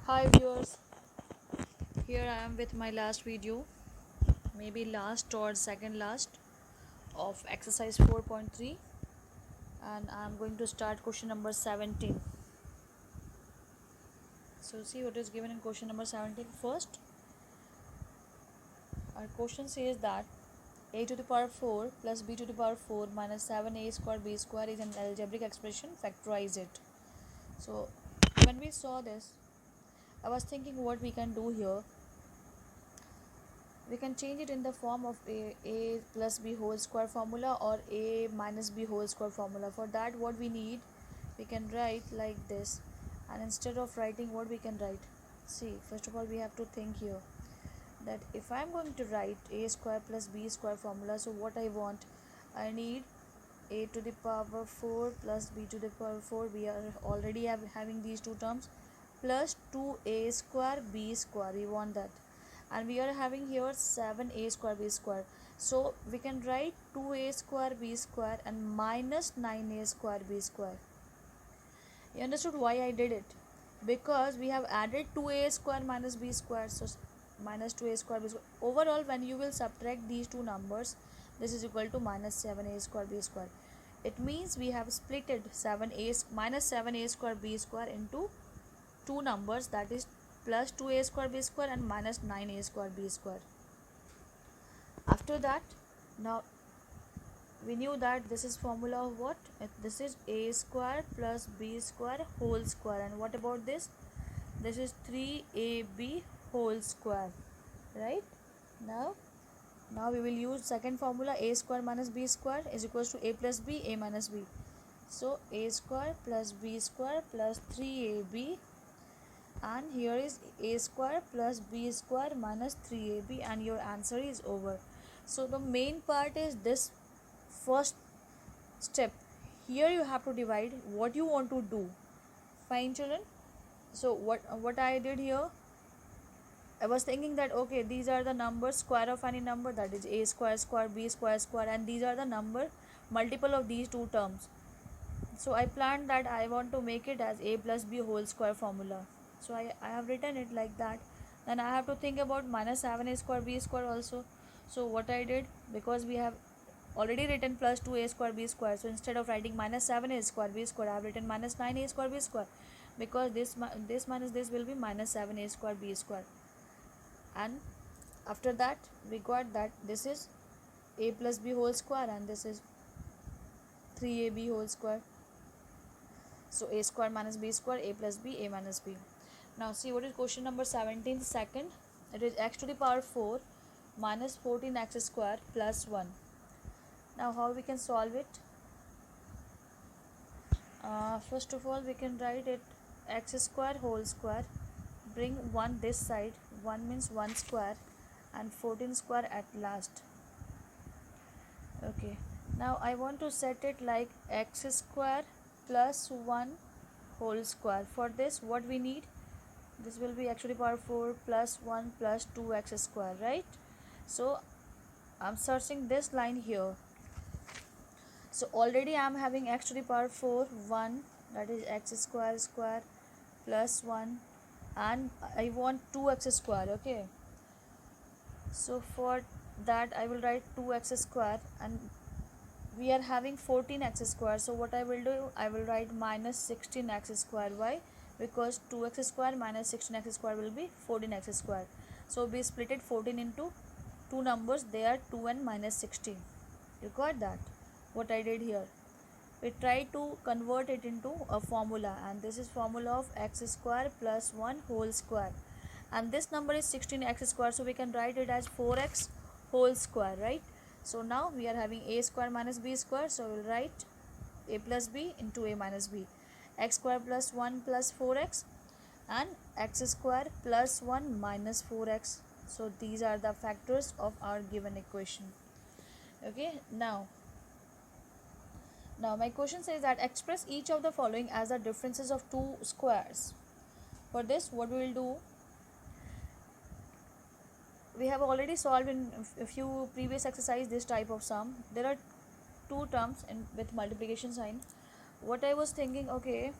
Hi viewers, here I am with my last video, maybe last or second last of exercise 4.3, and I am going to start question number 17. So see what is given in question number 17 first. Our question says that a to the power 4 plus b to the power 4 minus 7a square b square is an algebraic expression, factorize it. So when we saw this, I was thinking what we can do here. We can change it in the form of a plus b whole square formula or a minus b whole square formula. For that what we need, we can write like this, and instead of writing, what we can write, see, first of all we have to think here that if I'm going to write a square plus b square formula, so what I want, I need a to the power 4 plus b to the power 4, we are already having these two terms, plus 2a square b square, we want that, and we are having here 7a square b square, so we can write 2a square b square and minus 9a square b square. You understood why I did it? Because we have added 2a square minus b square, so minus 2a square b square. Overall, when you will subtract these two numbers, this is equal to minus 7a square b square. It means we have splitted 7a minus 7a square b square into two numbers, that is plus 2a square b square and minus 9a square b square. After that, now we knew that this is formula of what? This is a square plus b square whole square, and what about this? This is 3ab whole square, right? Now we will use second formula, a square minus b square is equals to a plus b, a minus b. So a square plus b square plus 3ab, and here is a square plus b square minus 3ab, and your answer is over. So the main part is this first step. Here you have to divide what you want to do. Fine children. So what I did here, I was thinking that okay, these are the numbers, square of any number, that is a square square b square square, and these are the number multiple of these two terms. So I planned that I want to make it as a plus b whole square formula. So I have written it like that. Then I have to think about minus 7a square b square also. So what I did, because we have already written plus 2a square b square, so instead of writing minus 7a square b square, I have written minus 9a square b square, because this minus this will be minus 7a square b square. And after that we got that this is a plus b whole square and this is 3ab whole square. So a square minus b square, a plus b, a minus b. Now see what is question number 17 second. It is x to the power 4 minus 14x square plus 1. Now how we can solve it? First of all we can write it x square whole square, bring 1 this side, 1 means 1 square, and 14 square at last. Okay, now I want to set it like x square plus 1 whole square. For this what we need, this will be x to the power 4 plus 1 plus 2x square, right? So I'm searching this line here. So already I am having x to the power 4 1, that is x square square plus 1, and I want 2x square. Okay, so for that I will write 2x square, and we are having 14x square, so what I will do, I will write minus 16x square. Why? Because 2x square minus 16x square will be 14x square. So we split it 14 into two numbers, they are 2 and minus 16. You got that? What I did here, we try to convert it into a formula, and this is formula of x square plus 1 whole square, and this number is 16x square, so we can write it as 4x whole square, right? So now we are having a square minus b square, so we will write a plus b into a minus b, x square plus 1 plus 4x, and x square plus 1 minus 4x. So these are the factors of our given equation. Okay, now my question says that express each of the following as the differences of two squares. For this what we will do, we have already solved in a few previous exercise this type of sum. There are two terms with multiplication sign. What I was thinking, okay,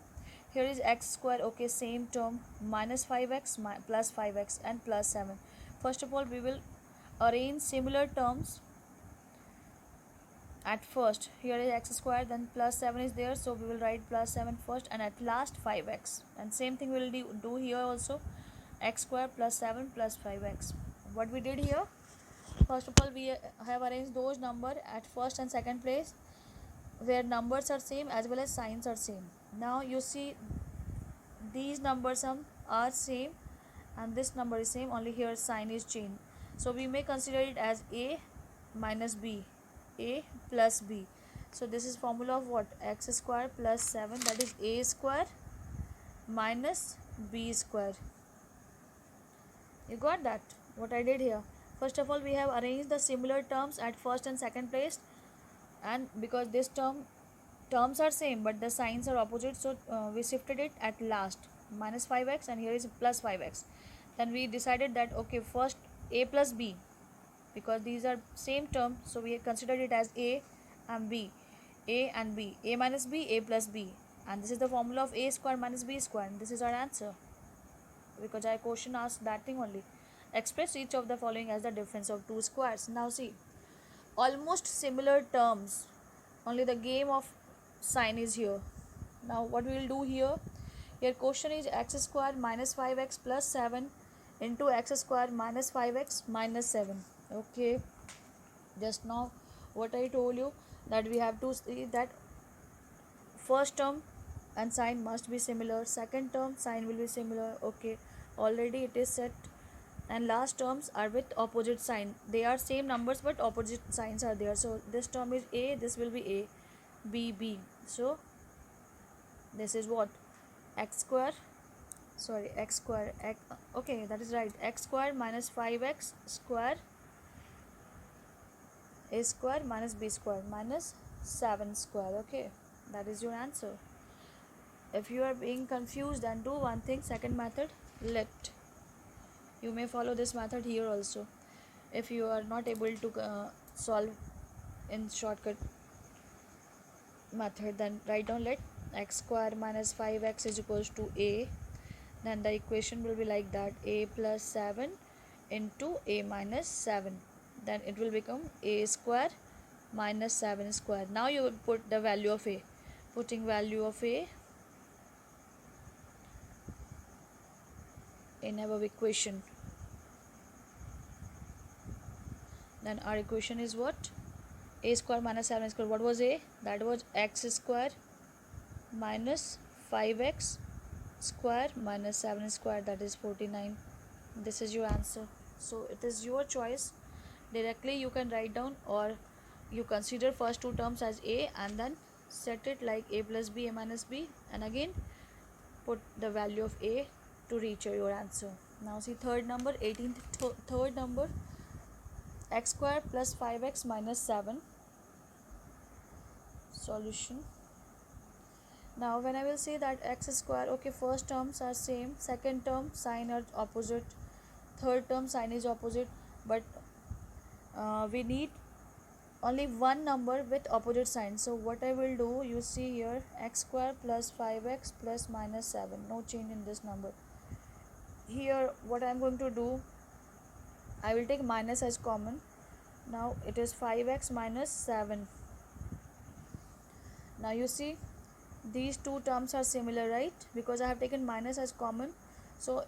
Here is x square, okay, same term, minus 5x plus 5x and plus 7. First of all, we will arrange similar terms at first. Here is x square, then plus 7 is there, so we will write plus 7 first, and at last 5x. And same thing we will do here also, x square plus 7 plus 5x. What we did here, first of all, we have arranged those number at first and second place where numbers are same as well as signs are same. Now you see these numbers are same and this number is same, only here sign is changed. So we may consider it as a minus b, a plus b. So this is formula of what, x square plus 7, that is a square minus b square. You got that, what I did here? First of all, we have arranged the similar terms at first and second place, and because this terms are same but the signs are opposite, so we shifted it at last, minus 5x, and here is plus 5x. Then we decided that okay, first a plus b, because these are same term, so we considered it as a and b, a and b, a minus b, a plus b, and this is the formula of a square minus b square, and this is our answer, because our question asked that thing only. Express each of the following as the difference of two squares. Now see, almost similar terms, only the game of sign is here. Now what we will do here, your question is x square minus 5x plus 7 into x square minus 5x minus 7. Okay, just now what I told you, that we have to see that first term and sign must be similar, second term sign will be similar, okay, already it is set, and last terms are with opposite sign. They are same numbers but opposite signs are there. So this term is a, this will be a, b, b. So this is what, x square, sorry, x square, okay, that is right, x square minus 5x square a square minus b square minus 7 square. Okay, that is your answer. If you are being confused, then do one thing, second method, let. You may follow this method here also. If you are not able to solve in shortcut method, then write down let x square minus 5x is equals to a, then the equation will be like that, a plus 7 into a minus 7, then it will become a square minus 7 square. Now you will put the value of a, putting value of a in our equation, then our equation is what, a square minus 7 square. What was a, that was x square minus 5x square minus 7 square, that is 49. This is your answer. So it is your choice, directly you can write down, or you consider first two terms as a and then set it like a plus b, a minus b, and again put the value of a to reach your answer. Now see third number, 18th third number, x square plus 5x minus 7. Solution. Now when I will say that x square, okay, first terms are same, second term sign are opposite, third term sign is opposite, but we need only one number with opposite sign. So what I will do, you see here, x square plus 5x plus minus 7, no change in this number. Here what I am going to do, I will take minus as common. Now it is 5x minus 7. Now you see these two terms are similar, right? Because I have taken minus as common, so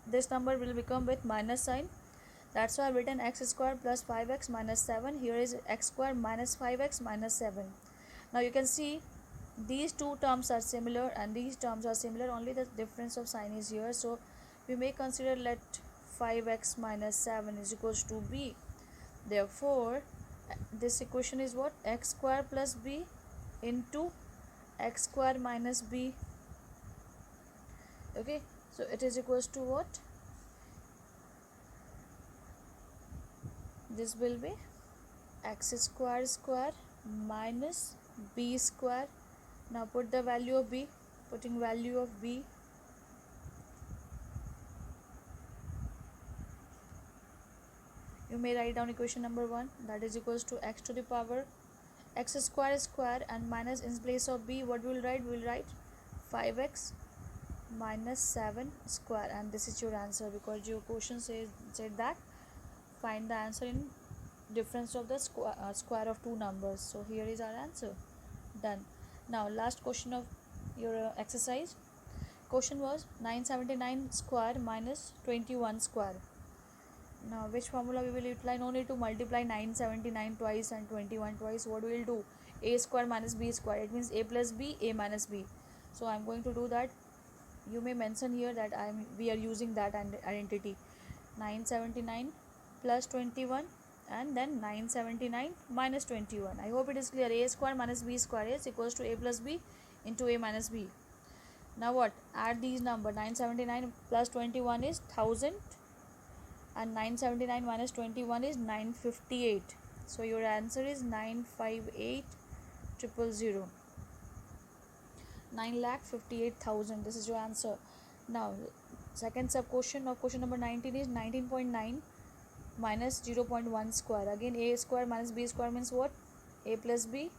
this number will become with minus sign. That's why I have written x square plus 5x minus 7. Here is x square minus 5x minus 7. Now you can see these two terms are similar and these terms are similar, only the difference of sign is here. So we may consider let 5x minus 7 is equals to b. Therefore this equation is what, x square plus b into x square minus b. Okay, so it is equals to what, this will be x square minus b square. Now put the value of b, putting value of b, you may write down equation number 1, that is equals to x to the power x square and minus in place of b, what we will write, we will write 5x minus 7 square, and this is your answer because your question said that find the answer in difference of the square of two numbers. So here is our answer. Done. Now last question of your exercise. Question was 979 square minus 21 square. Now which formula we will utilize? No need to multiply 979 twice and 21 twice. What we will do? A square minus b square. It means a plus b, a minus b. So I am going to do that. You may mention here that we are using that identity. 979 plus 21 and then 979 minus 21. I hope it is clear. A square minus b square is equals to a plus b into a minus b. Now what? Add these numbers. 979 plus 21 is 1000 and 979 minus 21 is 958. So your answer is 958,000. 9,58,000. This is your answer. Now second sub question of question number 19 is 19.9 minus 0.1 square. Again a square minus b square means what? A plus b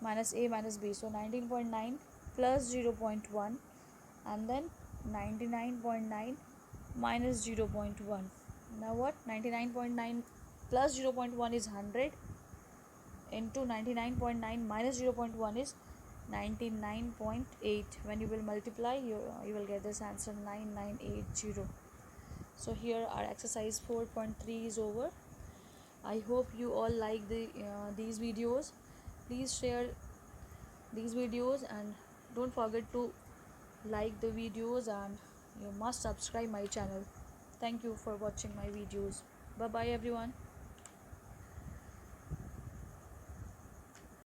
minus a minus b. So 19.9 plus 0.1 and then 99.9 minus 0.1. Now what? 99.9 plus 0.1 is 100 into 99.9 minus 0.1 is 99.8. When you will multiply, you will get this answer 9980. So here our exercise 4.3 is over. I hope you all like these videos. Please share these videos and don't forget to like the videos, and you must subscribe my channel. Thank you for watching my videos. Bye bye everyone.